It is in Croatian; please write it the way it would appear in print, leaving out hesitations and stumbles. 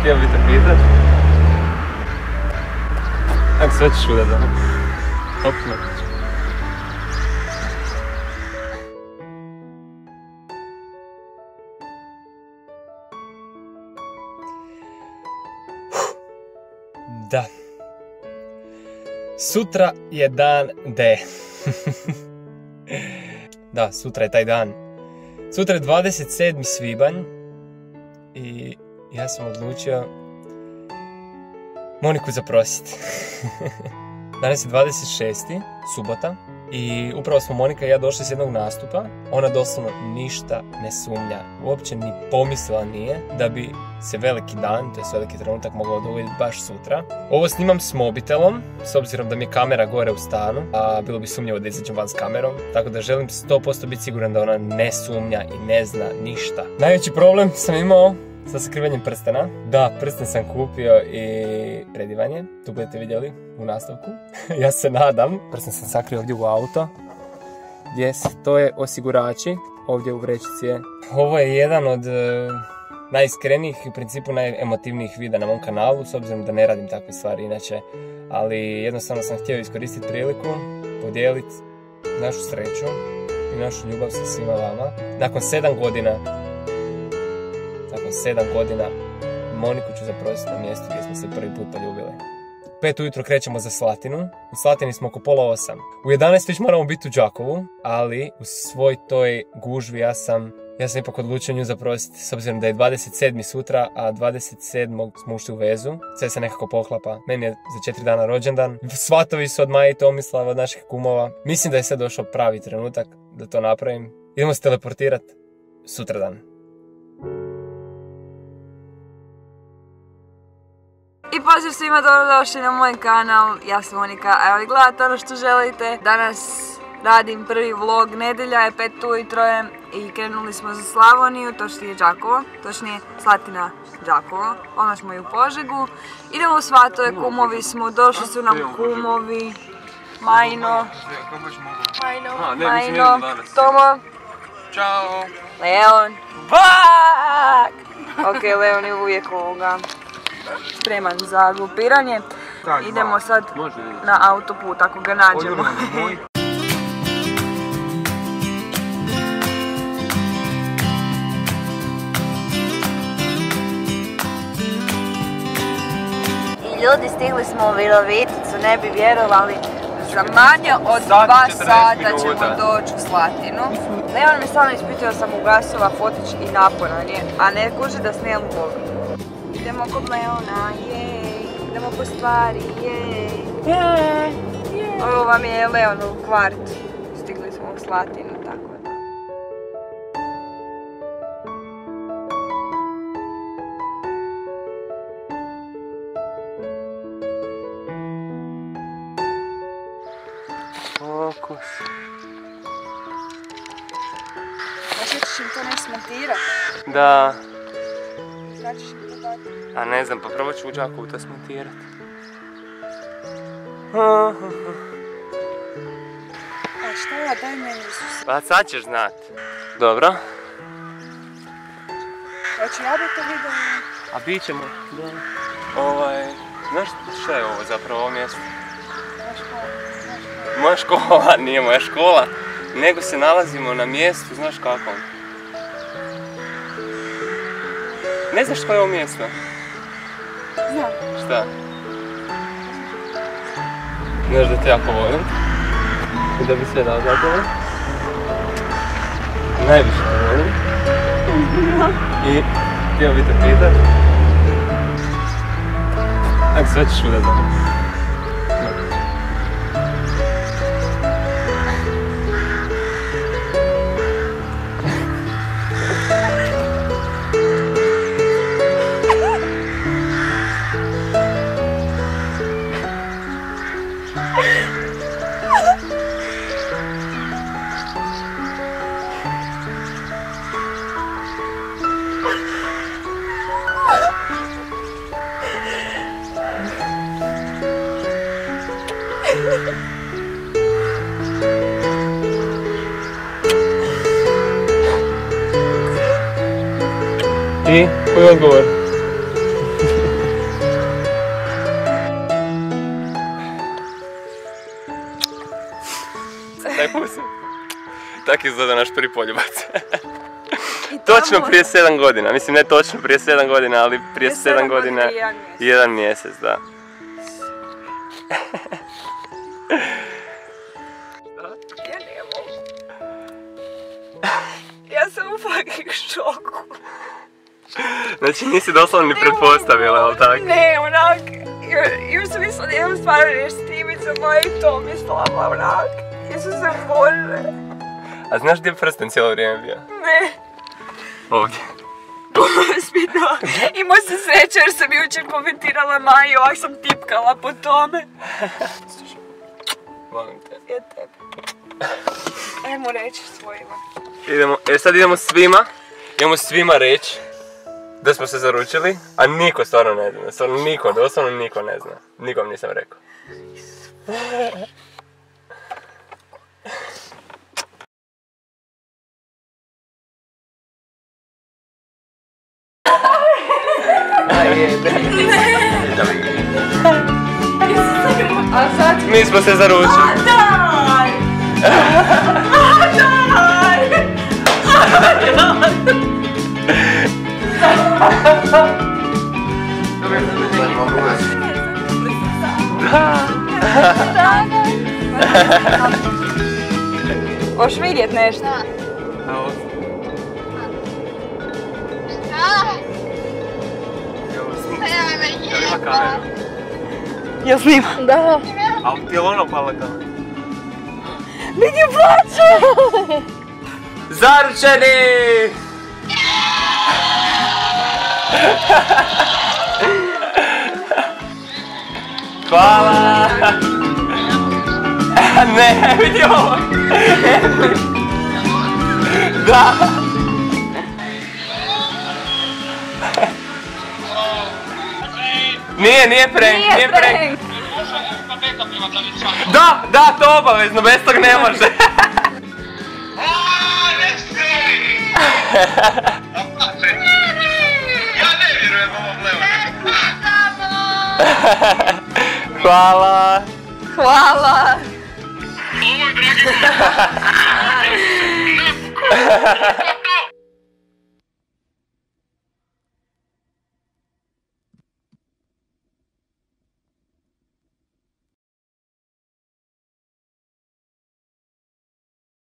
htio bi te pitat. Ako sve ćeš udat, da? Opno. Da. Sutra je dan D. Da, sutra je taj dan. Sutra je 27. svibanj i ja sam odlučio Moniku zaprositi. Danas je 26. subota i upravo smo Monika i ja došli s jednog nastupa. Ona doslovno ništa ne sumnja, uopće ni pomislila nije da bi se veliki dan, to je veliki trenutak, mogao dogoditi baš sutra. Ovo snimam s mobitelom, s obzirom da mi je kamera gore u stanu, a bilo bi sumnjivo da izađem van s kamerom, tako da želim 100% biti siguran da ona ne sumnja i ne zna ništa. Najveći problem sam imao sa sakrivanjem prstena. Da, prsten sam kupio i predivanje, tu budete vidjeli u nastavku. Ja se nadam. Prsten sam sakrio ovdje u auto, gdje stoje osigurači, ovdje u vrećici je. Ovo je jedan od najiskrenijih i u principu najemotivnijih videa na mom kanalu, s obzirom da ne radim takve stvari inače, ali jednostavno sam htio iskoristiti priliku, podijeliti našu sreću i našu ljubav sa svima vama. Nakon 7 godina Moniku ću zaprositi na mjestu gdje smo se prvi put poljubili. 5 ujutro krećemo za Slatinu. U Slatini smo oko pola 8. U 11 već moramo biti u Đakovu, ali u svoj toj gužvi ja sam ipak odlučio nju zaprositi, s obzirom da je 27. sutra, a 27. smo ušli u vezu. Sve se nekako poklapa. Meni je za 4 dana rođendan. Svatovi su od Maje i Tomislava, od naših kumova. Mislim da je sad došao pravi trenutak da to napravim. Idemo se teleportirati sutradan. I pozdrav svima, dobrodošli na moj kanal, ja sam Monika, a evo gledate ono što želite. Danas radim prvi vlog, nedelja je 5 ujutro i krenuli smo za Slavoniju, točnije Đakovo, točnije Slatina Đakovo, onda smo i u Požegu. Idemo u Svatove, kumovi smo, došli su nam kumovi, Majno, Tomo, Ćao! Leon, bak! Ok, Leon je uvijek spreman za glupiranje. Idemo sad na autoput ako ga nađemo. Ljudi, stigli smo u Viroviticu, ne bi vjerovali. Za manje od 2 sata ćemo doći u Slatinu. Leon mi stvarno ispitao sam ugasila fotić i naporan je, a ne kuži da snijam vlog. Idemo kod Leona, jej, idemo po stvari, jej. Ovo vam je Leonov kvart. Stigli smo u Slatinu, tako da. Fokus. Znači ćeš im to ne smontirati? Da. Znači ćeš im to dati? A ne znam, pa prvo ću u Đakovu to smontirati. A šta ja, daj meni Isus. Pa sad ćeš znat. Dobro. Hoću ja biti to video? A bit ćemo. Da. Znaš šta je ovo zapravo, ovo mjesto? Moja škola, nije moja škola, nego se nalazimo na mjestu, znaš kakvom? Ne znaš što je ovo mjesto? Znam. Šta? Znaš da te jako volim i da bi sve dao za tebe. Najviše te volim. I htio bi te pitat. Ako sve ćeš udat za mene. I koji je odgovor? Daj pusi. Tako izgleda naš prvi poljubac. Točno prije 7 godina, mislim ne točno prije 7 godina, ali prije 7 godina i 1 mjesec, da. Ja ne mogu. Ja sam u fucking šoku. Znači nisi doslovno ni pretpostavila, ali tako? Ne, onak, još sam mislila da imam stvarno nešto s Timicom, moja i to mislila, onak. Isuse Bože. A znaš gdje je prsten cijelo vrijeme bio? Ne. Ovdje. Ozbiljno. Imao sam sreće jer sam jučer komentirala Maju, ovak sam tipkala po tome. Volim te. Ja tebe. Ajmo reći svojima. Sad idemo svima. Idemo svima reći da smo se zaručili, a niko stvarno ne zna. Stvarno niko, doslovno niko ne zna. Nikom nisam rekao. A sad... Mi smo se zaručili. Daj! Hoš vidjet nešto? Ja snimam. Da. A ti je ono pala kamera? Vidi plaće! Zaručeni! Hvala! Ne, vidi ovo! Da! Nije prank! Da, to obavezno, bez tog ne može! Ja ne vjerujem ovom Leonu. Hvala! Hvala! Ovo je dragi moj.